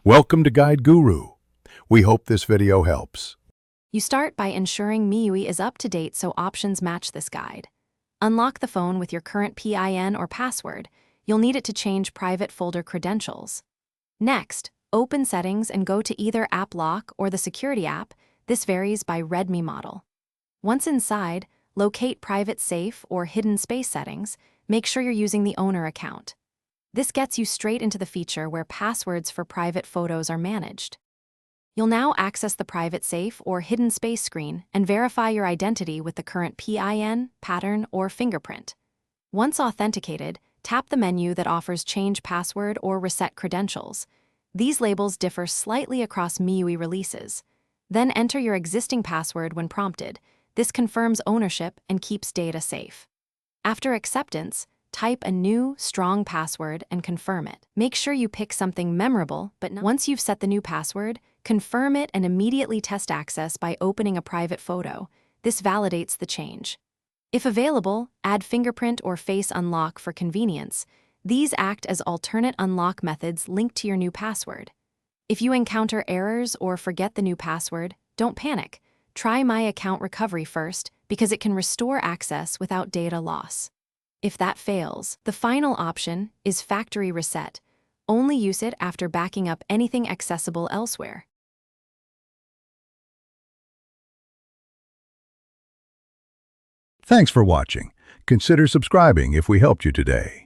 Welcome to Guide Guru. We hope this video helps. You start by ensuring MIUI is up to date so options match this guide. Unlock the phone with your current PIN or password. You'll need it to change private folder credentials. Next, open Settings and go to either App Lock or the Security app. This varies by Redmi model. Once inside, locate Private Safe or Hidden Space settings. Make sure you're using the owner account. This gets you straight into the feature where passwords for private photos are managed. You'll now access the Private Safe or Hidden Space screen and verify your identity with the current PIN, pattern, or fingerprint. Once authenticated, tap the menu that offers Change Password or Reset Credentials. These labels differ slightly across MIUI releases. Then enter your existing password when prompted. This confirms ownership and keeps data safe. After acceptance, type a new, strong password and confirm it. Make sure you pick something memorable, but once you've set the new password, confirm it and immediately test access by opening a private photo. This validates the change. If available, add fingerprint or face unlock for convenience. These act as alternate unlock methods linked to your new password. If you encounter errors or forget the new password, don't panic. Try My Account Recovery first because it can restore access without data loss. If that fails, the final option is Factory Reset. Only use it after backing up anything accessible elsewhere. Thanks for watching. Consider subscribing if we helped you today.